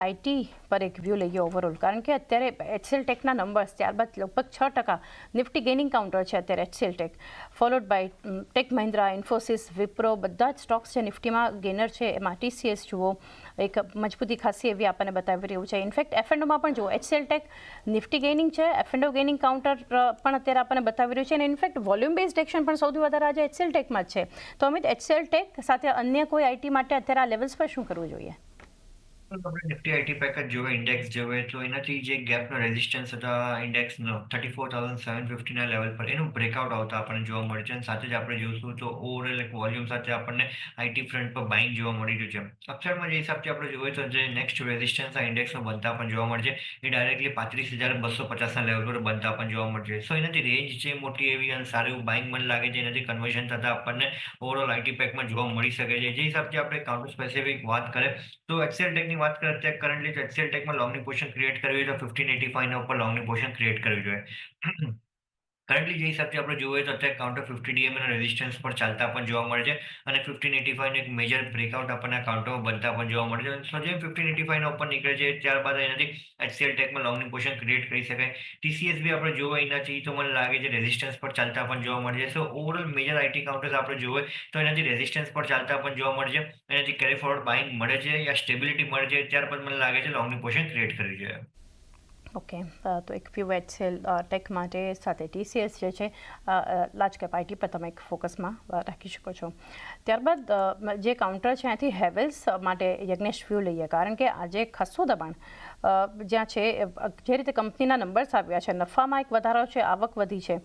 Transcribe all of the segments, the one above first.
IT પર એક view લઈએ ઓવરઓલ, કારણ કે અત્યારે એચસીએલ ટેકના નંબર્સ, ત્યારબાદ લગભગ 6% નિફ્ટી ગેઇનિંગ કાઉન્ટર છે અત્યારે HCL Tech, followed by Tech Mahindra, Infosys, Wipro, બધા જ સ્ટોક્સ છે નિફ્ટીમાં ગેનર છે. એમાં ટીસીએસ જુઓ, એક મજબૂતી ખાસી એવી આપણને બતાવી રહ્યું છે. ઇનફેક્ટ એફએન્ડોમાં પણ જુઓ, એચસીએલ ટેક નિફ્ટી ગેઇનિંગ છે, એફએન્ડો ગેઇનિંગ કાઉન્ટર પણ અત્યારે આપણને બતાવી રહ્યું છે. અને ઇનફેક્ટ વોલ્યુમ બેઝડ એક્શન પણ સૌથી વધારે આજે એચસીએલ ટેકમાં જ છે. તો અમિત, એચસીએલ ટેક સાથે અન્ય કોઈ આઈટી માટે અત્યારે આ લેવલ્સ પર શું કરવું જોઈએ? આપણે નિફ્ટી આઈટી પેકેજ જોવે, ઇન્ડેક્સ જોવે, તો એનાથી જે ગેપનો રેઝિસ્ટન્સ હતા ઇન્ડેક્સનો 34,750 લેવલ પર, એનું બ્રેકઆઉટ આવતા આપણને જોવા મળે છે. અને સાથે જ આપણે જોઈશું તો ઓવરઓલ એક વોલ્યુમ સાથે આપણને આઈટી ફ્રન્ટ પર બાઇંગ જોવા મળી રહ્યું છે. અક્ષરમાં જે હિસાબથી આપણે જોઈએ તો જે નેક્સ્ટ રેઝિસ્ટન્સ આ ઇન્ડેક્સનો બનતા પણ જોવા મળે છે, એ ડાયરેક્ટલી 35,250 લેવલ પર બનતા પણ જોવા મળે છે. સો એનાથી રેન્જ છે મોટી એવી અને સારું એવું બાઇંગ મને લાગે છે. એનાથી કન્વર્ઝન થતા આપણને ઓવરઓલ આઈટી પેકમાં જોવા મળી શકે છે. જે હિસાબથી આપણે કાઉન્ટર સ્પેસિફિક વાત કરીએ તો એક્સેલ ટેકની વાત કરીએ, અત્યારે કરન્ટલી એક્સેલ ટેકમાં લોંગની પોઝિશન ક્રિએટ કરવી હોય તો 1585 ના ઉપર લોંગની પોઝિશન ક્રિએટ કરવી જોઈએ. કરન્ટલી જે હિસાબથી આપણે જોઈએ તો અત્યારે કાઉન્ટર 50 ડીએમએ રેઝિસ્ટન્સ પર ચાલતા પણ જોવા મળે છે. અને 1585 નું એક મેજર બ્રેકઆઉટ આપણને કાઉન્ટરમાં બનતા પણ જોવા મળે છે. સો જેમ 1585 ના ઉપર નીકળે છે, ત્યારબાદ એનાથી એચસીએલ ટેકમાં લોંગની પોઝિશન ક્રિએટ કરી શકાય. ટીસીએસ બી આપણે જોવે, એનાથી તો મને લાગે છે રેઝિસ્ટન્સ પર ચાલતા પણ જોવા મળે છે. સો ઓવરઓલ મેજર આઈટી કાઉન્ટર્સ આપણે જોવે તો એનાથી રેઝિસ્ટન્સ પર ચાલતા પણ જોવા મળે છે. એનાથી કેરી ફોરવર્ડ બાઇંગ મળે છે યા સ્ટેબિલિટી મળે છે, ત્યારબાદ મને લાગે છે લોંગની પોઝિશન ક્રિએટ કરવી જોઈએ. ઓકે, તો એક વ્યૂ એચસીએલ ટેક માટે સાથે ટીસીએસ જે છે લાર્જ કેપ આઈટી પર તમે એક ફોકસમાં રાખી શકો છો. ત્યારબાદ જે કાઉન્ટર છે ત્યાંથી હેવેલ્સ માટે યજ્ઞેશ વ્યૂ લઈએ, કારણ કે આજે ખાસું દબાણ જ્યાં છે, જે રીતે કંપનીના નંબર્સ આવ્યા છે, નફામાં એક વધારો છે, આવક વધી છે,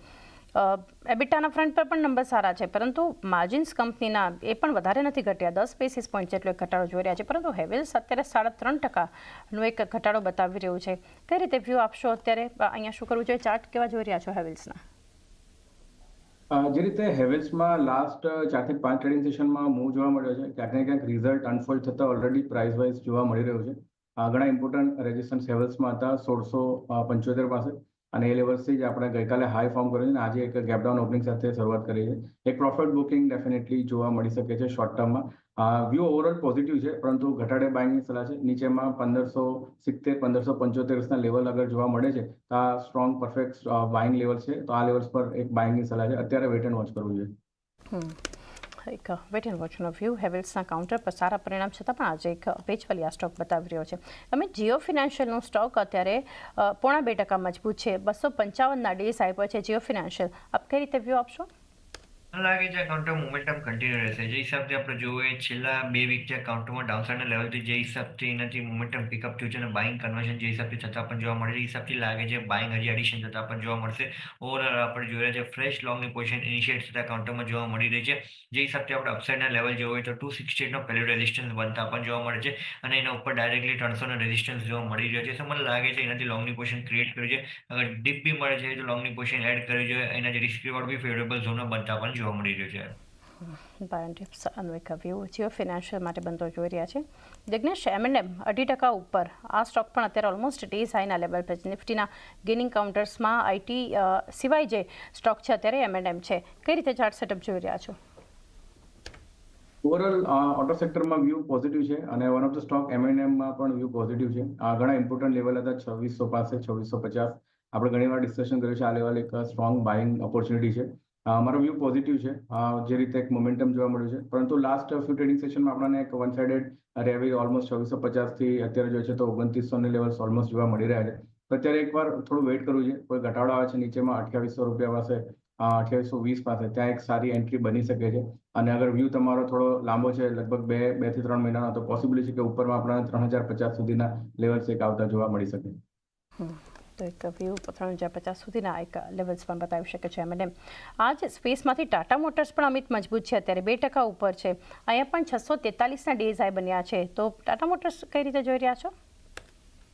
એબિટાના ફ્રન્ટ પર પણ નંબર સારા છે, પરંતુ માર્જિન્સ કંપનીના એ પણ વધારે નથી ઘટ્યા, 10 બેસિસ પોઈન્ટ જેટલો એક ઘટાડો જોઈ રહ્યા છે. પરંતુ હેવેલ્સ અત્યારે 3.5%નો એક ઘટાડો બતાવી રહ્યું છે. કઈ રીતે વ્યૂ આપશો અત્યારે? અહીંયા શું કરવું જોઈએ? ચાર્ટ કેવા જોઈ રહ્યા છો હેવેલ્સના? જે રીતે હેવેલ્સમાં લાસ્ટ 4 થી 5 ટ્રેડિંગ સેશનમાં મૂવ જોવા મળ્યો છે, ક્યાંક ને ક્યાંક રિઝલ્ટ અનફોલ્ડ થતા ઓલરેડી પ્રાઇસ વાઇઝ જોવા મળી રહ્યું છે. ઘણા ઇમ્પોર્ટન્ટ રેઝિસ્ટન્સ હેવેલ્સમાં હતા 1675 પાસે, અને એ લેવલ્સથી જ આપણે ગઈકાલે હાઈ ફોર્મ કર્યું છે અને આજે એક ગેપડાઉન ઓપનિંગ સાથે શરૂઆત કરી છે. એક પ્રોફિટ બુકિંગ ડેફિનેટલી જોવા મળી શકે છે શોર્ટ ટર્મમાં. વ્યૂ ઓવરઓલ પોઝિટિવ છે, પરંતુ ઘટાડે બાઇંગની સલાહ છે. નીચેમાં 1570 1575 લેવલ અગર જોવા મળે છે તો આ સ્ટ્રોંગ પરફેક્ટ બાઇંગ લેવલ છે. તો આ લેવલ્સ પર એક બાઇંગની સલાહ છે. અત્યારે વેટ એન્ડ વોચ કરવું જોઈએ. એક વેટ એન્ડ વોચનો વ્યૂ. હેવેલ્સના કાઉન્ટર પર સારા પરિણામ છતાં પણ આજે એક વેચવાલી આ સ્ટોક બતાવી રહ્યો છે. અમે જીઓ ફિનાન્શિયલનો સ્ટોક અત્યારે 0.5% મજબૂત છે, 255ના ડેઝ હાઈ પર છે જીઓ ફિનાન્શિયલ. આપ કઈ રીતે વ્યૂ આપશો? મને લાગે છે કાઉન્ટર મોમેન્ટમ કન્ટિન્યુ રહેશે. જે હિસાબથી આપણે જોઈએ છેલ્લા 2 વીક જે કાઉન્ટરમાં ડાઉનસાઇડના લેવલથી જે હિસાબથી એનાથી મોમેન્ટમ પિકઅપ થયું છે અને બાઇંગ કન્વર્ઝન જે હિસાબથી થતા પણ જોવા મળે છે, હિસાબથી લાગે છે બાઇંગ હજી એડિશન થતા પણ જોવા મળશે. ઓવરઓલ આપણે જોઈ રહ્યા છે ફ્રેશ લોંગની પોઝિશન ઇનિશિએટ થતા કાઉન્ટરમાં જોવા મળી રહી છે. જે હિસાબથી આપણે અપસાઇડના લેવલ જોવો હોય તો 268નો પહેલું રેઝિસ્ટન્સ બનતા પણ જોવા મળે છે અને એના ઉપર ડાયરેક્ટલી 300નો રેઝિસ્ટન્સ જોવા મળી રહ્યો છે. તો મને લાગે છે એનાથી લોંગની પોઝિશન ક્રિએટ કરવી છે. અગર ડીપ બી મળે છે તો લોંગની પોઝિશન એડ કરવી જોઈએ. એનાથી રિસ્ક રિવોર્ડ બી ફેવરેબલ ઝોનમાં બનતા પણ જોવા મળી રહ્યો છે. બાય ટિપ્સ અન્વયક વ્યૂ જીઓ ફિનાન્શિયલ માટે બનતો જોઈ રહ્યા છે. જિગ્નેશ, M&M 2% ઉપર આ સ્ટોક પણ અત્યારે ઓલમોસ્ટ ડેઝ હાઈના લેવલ પર છે. નિફ્ટીના ગેઇનિંગ કાઉન્ટર્સમાં આઈટી સિવાય જે સ્ટોક છે અત્યારે M&M છે. કઈ રીતે ચાર્ટ સેટઅપ જોઈ રહ્યા છો? ઓવરઓલ ઓટો સેક્ટરમાં વ્યૂ પોઝિટિવ છે અને વન ઓફ ધ સ્ટોક M&Mમાં પણ વ્યૂ પોઝિટિવ છે. ઘણા ઇમ્પોર્ટન્ટ લેવલ હતા 2600 પાસે, 2650. આપણે ઘણી વાર ડિસ્કશન કર્યું છે, આ લેવલ એક સ્ટ્રોંગ બાઇંગ ઓપોર્ચ્યુનિટી છે. મારો વ્યૂ પોઝિટિવ છે, જે રીતે એક મોમેન્ટમ જોવા મળ્યું છે. પરંતુ લાસ્ટ ફ્યુ ટ્રેડિંગ સેશનમાં આપણને એક વન સાઇડેડ રેવી ઓલમોસ્ટ 2650થી અત્યારે જોઈએ છે તો 2900 લેવલ્સ ઓલમોસ્ટ જોવા મળી રહ્યા છે. તો અત્યારે એકવાર થોડું વેઇટ કરવું છે. કોઈ ઘટાડો આવે છે નીચેમાં 2800 પાસે, 2820 પાસે, ત્યાં એક સારી એન્ટ્રી બની શકે છે. અને અગર વ્યૂ તમારો થોડો લાંબો છે, લગભગ 2 થી 3 મહિનાનો, તો પોસિબિલિટી છે કે ઉપરમાં આપણા 3050 સુધીના લેવલ્સ એક આવતા જોવા મળી શકે. તો એક વ્યૂ 3050 સુધીના એક લેવલ્સ પણ બતાવી શકે છે M&M. આ જ સ્પેસમાંથી ટાટા મોટર્સ પણ અમિત મજબૂત છે, અત્યારે 2% ઉપર છે. અહીંયા પણ 643ના ડેઝ હાઈ બન્યા છે. તો ટાટા મોટર્સ કઈ રીતે જોઈ રહ્યા છો?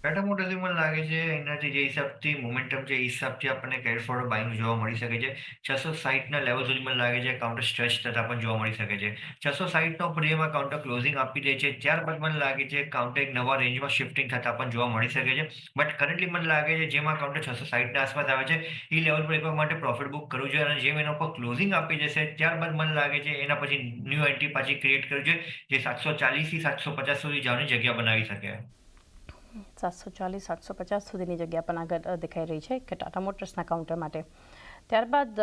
ટાટા મોટર્સથી મને લાગે છે એનાથી જે હિસાબથી મોમેન્ટમ છે એ હિસાબથી આપણને કેરી ફોરવર્ડ બાઇંગ જોવા મળી શકે છે. 660ના લેવલ સુધી મને લાગે છે કાઉન્ટર સ્ટ્રેચ થતા પણ જોવા મળી શકે છે. 660નો પ્રીમિયમમાં કાઉન્ટર ક્લોઝિંગ આપી દે છે, ત્યારબાદ મને લાગે છે કાઉન્ટર એક નવા રેન્જમાં શિફ્ટિંગ થતા પણ જોવા મળી શકે છે. બટ કરન્ટલી મને લાગે છે જેમાં કાઉન્ટર 660ના આસપાસ આવે છે એ લેવલ પર એકવાર માટે પ્રોફિટ બુક કરવું જોઈએ અને જેમ એના ઉપર ક્લોઝિંગ આપી જશે ત્યારબાદ મને લાગે છે એના પછી ન્યૂ એન્ટ્રી પાછી ક્રિએટ કરવી જોઈએ, જે 740થી 750 સુધી જવાની જગ્યા બનાવી શકે. 740 750 સુધીની જગ્યા પણ આગળ દેખાઈ રહી છે કે ટાટા મોટર્સના કાઉન્ટર માટે. ત્યારબાદ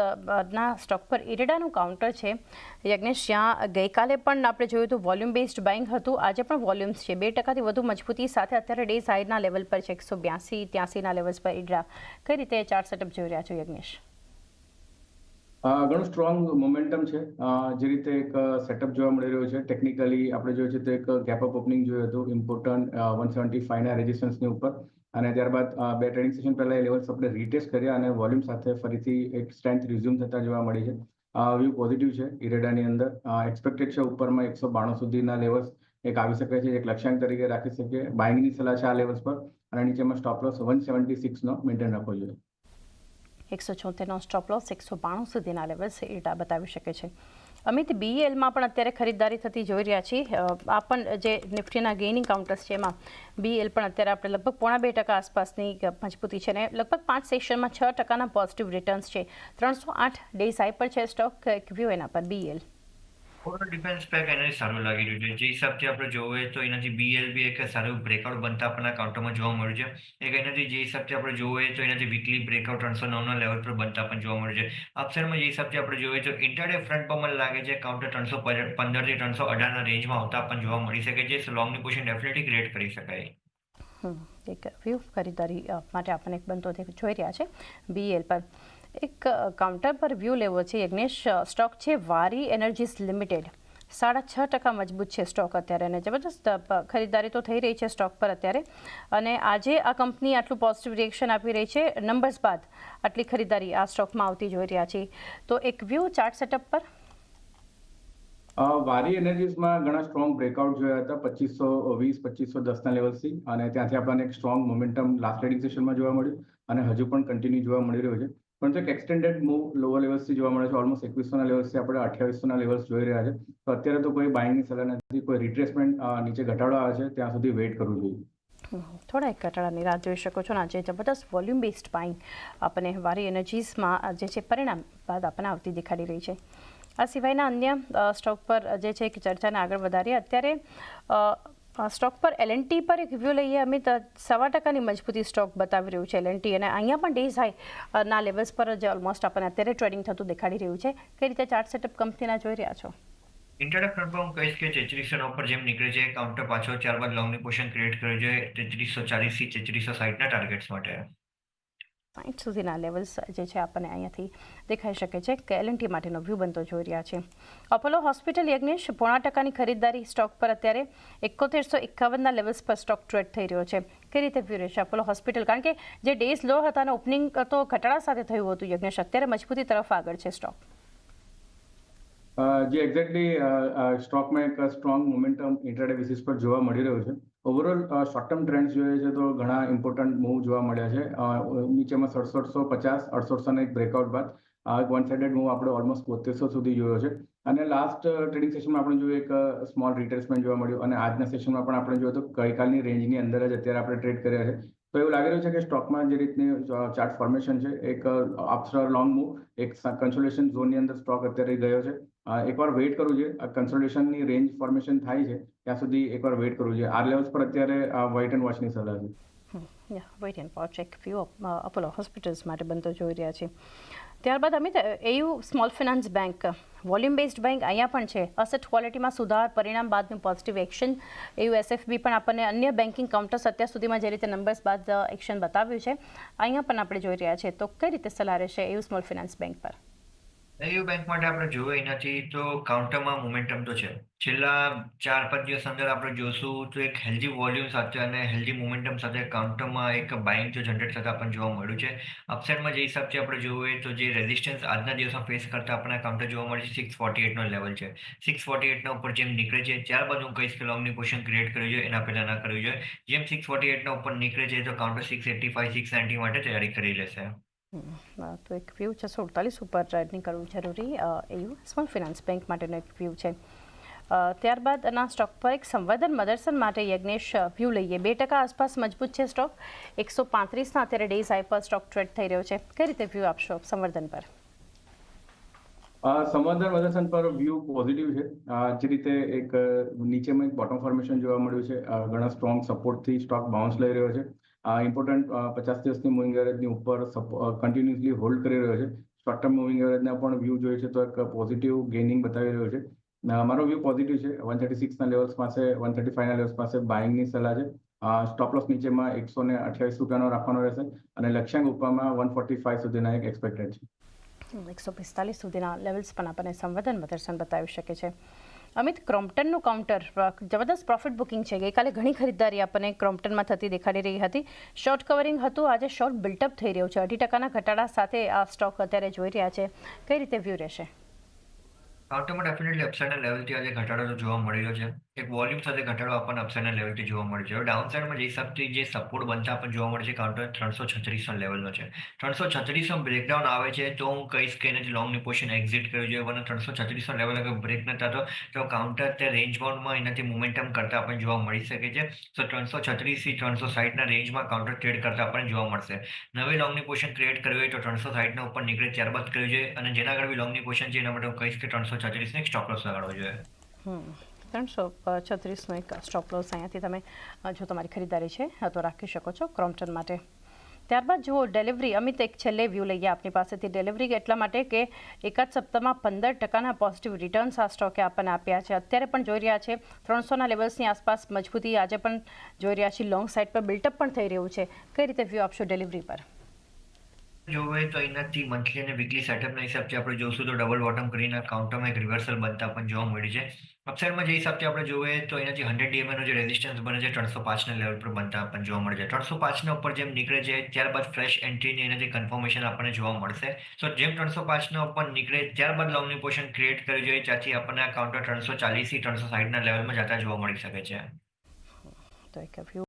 ના સ્ટોક પર ઇરેડાનું કાઉન્ટર છે યજ્ઞેશ, જ્યાં ગઈકાલે પણ આપણે જોયું હતું વોલ્યુમ બેઝડ બાઇંગ હતું, આજે પણ વોલ્યુમ્સ છે 2%થી વધુ મજબૂતી સાથે અત્યારે ડે સાઇડના લેવલ પર છે 182-83ના લેવલ્સ પર ઇરેડા. કઈ રીતે ચાર્ટ સેટઅપ જોઈ રહ્યા છો યજ્ઞેશ? ઘણું સ્ટ્રોંગ મોમેન્ટમ છે. જે રીતે એક સેટઅપ જોવા મળી રહ્યો છે ટેકનિકલી આપણે જોઈએ છે તો એક ગેપ અપ ઓપનિંગ જોયું હતું ઇમ્પોર્ટન્ટ 175 ના રેઝિસ્ટન્સની ઉપર, અને ત્યારબાદ બે ટ્રેડિંગ સેશન પહેલા એ લેવલ્સ આપણે રીટેસ્ટ કર્યા અને વોલ્યુમ સાથે ફરીથી એક સ્ટ્રેન્થ રિઝ્યુમ થતા જોવા મળી છે. વ્યૂ પોઝિટિવ છે ઇરેડાની અંદર. એક્સપેક્ટેડ છે ઉપરમાં 192 સુધીના લેવલ્સ એક આવી શકે છે, એક લક્ષ્યાંક તરીકે રાખી શકીએ. બાઇંગની સલાહ છે આ લેવલ્સ પર, અને નીચેમાં સ્ટોપ લોસ 176નો મેન્ટેન રાખવો જોઈએ. 174નો સ્ટોપ લોસ 192 સુધીના લેવલ્સ ઇરેડા બતાવી શકે છે. અમિત, BELમાં પણ અત્યારે ખરીદદારી થતી જોઈ રહ્યા છીએ. આ પણ જે નિફ્ટીના ગેઇનિંગ કાઉન્ટર્સ છે એમાં BEL પણ અત્યારે આપણે લગભગ 0.5% આસપાસની મજબૂતી છે અને લગભગ 5 સેશનમાં 6%ના પોઝિટિવ રિટર્ન્સ છે. 308 ડે હાઈ પર છે સ્ટોક. એક વ્યૂ એના પર BEL. ઓવરઓલ ડિફેન્સ પેક એને સારું લાગી રહ્યું છે. જે હિસાબથી આપણે જોઈએ તો એનાથી BL બી એક સારું બ્રેકઆઉટ બનતા આપણને કાઉન્ટરમાં જોવા મળ્યું છે. એક એનાથી જે હિસાબથી આપણે જોઈએ તો એનાથી વીકલી બ્રેકઆઉટ 309ના લેવલ પર બનતા પણ જોવા મળ્યું છે. અપસાઇડમાં જે હિસાબથી આપણે જોઈએ તો ઇન્ટરડે ફ્રન્ટ પર મને લાગે છે કાઉન્ટર 315 થી 318ના રેન્જમાં આવતા પણ જોવા મળી શકે છે. લોંગની પોઝિશન ડેફિનેટલી ક્રિએટ કરી શકાય. એક વ્યૂ ખરીદારી માટે આપણને એક બનતો જોઈ રહ્યા છે BEL પર. એક કાઉન્ટર પર વ્યૂ લેવો છે યજ્ઞેશ. સ્ટોક છે વારી એનર્જીસ લિમિટેડ. 6.5% મજબૂત છે સ્ટોક અત્યારે, અને જબરદસ્ત ખરીદારી તો થઈ રહી છે સ્ટોક પર અત્યારે. અને આજે આ કંપની આટલું પોઝિટિવ રિએક્શન આપી રહી છે નંબર્સ બાદ, આટલી ખરીદારી આ સ્ટોકમાં આવતી જોઈ રહ્યા છીએ. તો એક વ્યૂ ચાર્ટ સેટઅપ પર. વારી એનર્જીસમાં ઘણા સ્ટ્રોંગ બ્રેકઆઉટ જોયા હતા 2520-2510ના લેવલથી, અને ત્યાંથી આપણને એક સ્ટ્રોંગ મોમેન્ટમ લાસ્ટ ટ્રેડિંગ સેશનમાં જોવા મળ્યું અને હજુ પણ કન્ટિન્યુ જોવા મળી રહ્યો છે. પરંતુ એક એક્સટેન્ડેડ મૂવ લોઅર લેવલ્સથી જોવા મળે છે. ઓલમોસ્ટ 2100ના લેવલ્સથી આપણે 2800ના લેવલ્સ જોઈ રહ્યા છે. તો અત્યારે તો કોઈ બાઇંગની સલાહ નથી, કોઈ રિટ્રેસમેન્ટ નીચે ઘટાડો આવે છે ત્યાં સુધી વેઇટ કરવું જોઈએ. થોડા એક ઘટાડાની રાહ જોઈ શકો છો. આજે જબરદસ્ત વોલ્યુમ બેઝડ બાઇંગ આપણને વારી એનર્જીસમાં જે છે પરિણામ બાદ આપણને આવતી દેખાડી રહી છે. આ સિવાયના અન્ય સ્ટોક પર જે છે કે ચર્ચાને આગળ વધારીએ. અત્યારે સ્ટોક પર L&T પર એક વ્યૂ લઈએ અમિત. 1.25%ની મજબૂતી સ્ટોક બતાવી રહ્યું છે L&T, અને અહીંયા પણ ડેઝ હાઈ ના લેવલ્સ પર જ ઓલમોસ્ટ આપણને અત્યારે ટ્રેડિંગ થતું દેખાડી રહ્યું છે. કઈ રીતે ચાર્ટ સેટઅપ કંપનીના જોઈ રહ્યા છો? ઇન્ટરડે ફ્રન્ટ પર હું કહીશ કે 3300 ઉપર જેમ નીકળે છે કાઉન્ટર પાછો, ત્યારબાદ લોંગની પોઝિશન ક્રિએટ કરી છે 3340 થી 3360ના ટાર્ગેટ્સ માટે. 60 સુધીના લેવલ્સ જે છે આપણને અહીંયાથી દેખાઈ શકે છે કે L&T માટેનો વ્યૂ બનતો જોઈ રહ્યા છે. અપોલો હોસ્પિટલ યજ્ઞેશ, 0.5%ની ખરીદારી સ્ટોક પર અત્યારે 7151ના લેવલ્સ પર સ્ટોક ટ્રેડ થઈ રહ્યો છે. કઈ રીતે વ્યૂ રહેશે અપોલો હોસ્પિટલ? કારણ કે જે ડેઝ લો હતા અને ઓપનિંગ તો ઘટાડા સાથે થયું હતું યજ્ઞેશ, અત્યારે મજબૂતી તરફ આગળ છે સ્ટોક. જે એક્ઝેક્ટલી સ્ટોકમાં એક સ્ટ્રોંગ મોમેન્ટમ ઇન્ટ્રાડે બેસિસ પર જોવા મળી રહ્યું છે. ઓવરઓલ શોર્ટ ટર્મ ટ્રેન્ડ્સ જોઈએ છે તો ઘણા ઇમ્પોર્ટન્ટ મૂવ જોવા મળ્યા છે. નીચેમાં 6750 6800ના એક બ્રેકઆઉટ બાદ વન સાઇડેડ મૂવ આપણે ઓલમોસ્ટ 7300 સુધી જોયો છે. અને લાસ્ટ ટ્રેડિંગ સેશનમાં આપણે જોયું એક સ્મોલ રિટ્રેસમેન્ટ જોવા મળ્યું, અને આજના સેશનમાં પણ આપણે જોયું તો ગઈકાલની રેન્જની અંદર જ અત્યારે આપણે ટ્રેડ કર્યા છે. તો એવું લાગી રહ્યું છે કે સ્ટોકમાં જે રીતની ચાર્ટ ફોર્મેશન છે, એક આફ્ટર લોંગ મૂવ એક કન્સોલિડેશન ઝોનની અંદર સ્ટોક અત્યારે ગયો છે. એકવાર વેઇટ કરવું જોઈએ. કન્સોલિડેશનની રેન્જ ફોર્મેશન થાય છે ત્યાં સુધી એકવાર વેઇટ કરવું જોઈએ. આ લેવલ્સ પર અત્યારે વેઇટ એન્ડ વોચની સલાહ છે. વેઇટ એન્ડ વોચ એક વ્યૂ અપોલો હોસ્પિટલ્સ માટે બનતો જોઈ રહ્યા છે. ત્યારબાદ Amit, AU small finance bank volume based bank અહીંયા પણ છે. અસેટ ક્વોલિટીમાં સુધાર, પરિણામ બાદનું પોઝિટિવ એક્શન. AU SFB પણ આપણને અન્ય બેન્કિંગ કાઉન્ટર્સ અત્યાર સુધીમાં જે રીતે નંબર્સ બાદ એક્શન બતાવ્યું છે અહીંયા પણ આપણે જોઈ રહ્યા છે. તો કઈ રીતે સલાહ રહેશે AU સ્મોલ ફિનાન્સ બેંક પર? AU બેંક માટે આપણે જોઈએ નથી તો કાઉન્ટરમાં મોમેન્ટમ તો છે. છેલ્લા 4-5 દિવસ અંદર આપણે જોશું તો એક હેલ્ધી વોલ્યુમ સાથે અને હેલ્ધી મોમેન્ટમ સાથે કાઉન્ટરમાં એક બાઇંગ જો જનરેટ થતા આપણને જોવા મળ્યું છે. અપસાઇડમાં જે હિસાબથી આપણે જોઈએ તો જે રેઝિસ્ટન્સ આજના દિવસમાં ફેસ કરતા આપણને કાઉન્ટર જોવા મળે છે 648નો લેવલ છે. 648ના ઉપર જેમ નીકળે છે ત્યારબાદ હું કહીશ કે લોંગની પોઝિશન ક્રિએટ કરવી જોઈએ, એના પહેલાં ના કરવી જોઈએ. જેમ 648ના ઉપર નીકળે છે તો કાઉન્ટર 685 690 માટે તૈયારી કરી લેશે. તો એક વ્યૂ 648 ઉપર ટ્રેડિંગ કરવું જરૂરી AU સ્મોલ ફિનાન્સ બેંક માટેનો એક વ્યૂ છે. ત્યારબાદ આના સ્ટોક પર એક સંવર્ધન મદરસન માટે યજ્ઞેશ વ્યૂ લઈએ. 2% આસપાસ મજબૂત છે સ્ટોક. 135ના અત્યારે ડેઝ હાઈ પર સ્ટોક ટ્રેડ થઈ રહ્યો છે. કઈ રીતે વ્યૂ આપશો સંવર્ધન પર? સંવર્ધન પ્રદર્શન પર વ્યૂ પોઝિટિવ છે. જે રીતે એક નીચેમાં એક બોટમ ફોર્મેશન જોવા મળ્યું છે. ઘણા સ્ટ્રોંગ સપોર્ટથી સ્ટોક બાઉન્સ લઈ રહ્યો છે. ઇમ્પોર્ટન્ટ 50 દિવસની મૂવિંગ એવરેજની ઉપર કન્ટિન્યુઅસલી હોલ્ડ કરી રહ્યો છે. શોર્ટ ટર્મ મૂવિંગ એવરેજના પણ વ્યૂ જોઈએ છે તો એક પોઝિટિવ ગેઇનિંગ બતાવી રહ્યો છે. મારો વ્યૂ પોઝિટિવ છે. 136ના લેવલ્સ પાસે 135ના લેવલ્સ પાસે બાઇંગની સલાહ છે. સ્ટોપ લોસ નીચેમાં 128 રૂપિયાનો રાખવાનો રહેશે અને લક્ષ્યાંક ઉપરમાં 145 સુધીના એક એક્સપેક્ટેડ છે. 145 સુધીના લેવલ્સ પણ આપણને સંવર્ધન પ્રદર્શન બતાવી શકે છે. અમિત, ક્રોમ્પ્ટનનું કાઉન્ટર જબરદસ્ત પ્રોફિટ બુકિંગ છે. ગઈકાલે ઘણી ખરીદદારી આપણને ક્રોમ્પ્ટનમાં થતી દેખાડી રહી હતી. શોર્ટ કવરિંગ હતું, આજે શોર્ટ બિલ્ટઅપ થઈ રહ્યું છે. 2% ઘટાડા સાથે આ સ્ટોક અત્યારે જોઈ રહ્યા છે. કઈ રીતે વ્યૂ રહેશે? કાઉન્ટરમાં ડેફિનેટલી અપસાઇડના લેવલથી આજે ઘટાડો તો જોવા મળી રહ્યો છે. એક વોલ્યુમ સાથે ઘટાડો આપણને અપસાઇડના લેવલથી જોવા મળે છે. હવે ડાઉનસાઇડમાં જે હિસાબથી જે સપોર્ટ બનતા આપણને જોવા મળે છે કાઉન્ટર 336ના લેવલનો છે. 336નો બ્રેકડાઉન આવે છે તો હું કહીશ કે એને લોંગની પોઝિશન એક્ઝિટ કરવી જોઈએ. વરના 336નો લેવલ અગર બ્રેક ન થતો તો કાઉન્ટર અત્યારે રેન્જ બાઉન્ડમાં એનાથી મોમેન્ટમ કરતા આપણને જોવા મળી શકે છે. તો 336થી 360ના રેન્જમાં કાઉન્ટર ટ્રેડ કરતા આપણને જોવા મળશે. નવી લોંગની પોઝિશન ક્રિએટ કરવી હોય તો 360ના ઉપર નીકળે ત્યારબાદ કરવી જોઈએ અને જેના આગળ બી લોંગની પોઝિશન છે એના માટે હું કહીશ કે 336ને એક સ્ટોપ લોસ લગાડવો જોઈએ. 336નો એક સ્ટોપ લોસ અહીંયાથી તમે જો તમારી ખરીદારી છે તો રાખી શકો છો ક્રોમ્પ્ટન માટે. ત્યારબાદ જુઓ ડિલિવરી. અમિત, એક છેલ્લે વ્યૂ લઈએ આપની પાસેથી. ડિલિવરી એટલા માટે કે એક જ સપ્તાહમાં 15%ના પોઝિટિવ રિટર્ન્સ આ સ્ટોકે આપણને આપ્યા છે. અત્યારે પણ જોઈ રહ્યા છે 300ના લેવલ્સની આસપાસ મજબૂતી આજે પણ જોઈ રહ્યા છીએ. લોંગ સાઇડ પર બિલ્ટઅપ પણ થઈ રહ્યું છે. કઈ રીતે વ્યૂ આપશો ડિલિવરી પર? જોવે તો એનાથી મંથલી અને વીકલી સેટઅપના હિસાબથી આપણે જોશું તો ડબલ બોટમ કરીને કાઉન્ટરમાં એક રિવર્સલ બનતા પણ જોવા મળી છે. અપસાઇડમાં જે હિસાબથી આપણે જોઈએ તો એનાથી 100 DMA નો જે રેઝિસ્ટન્સ બને છે 305ના લેવલ પર બનતા પણ જોવા મળે છે. 305ના ઉપર જેમ નીકળે છે ત્યારબાદ ફ્રેશ એન્ટ્રીની એનાથી કન્ફર્મેશન આપણને જોવા મળશે. તો જેમ 305ના ઉપર નીકળે ત્યારબાદ લોંગની પોઝિશન ક્રિએટ કરવી જોઈએ જ્યાંથી આપણને આ કાઉન્ટર 340થી 360ના લેવલમાં જતા જોવા મળી શકે છે. તો એક વ્યૂ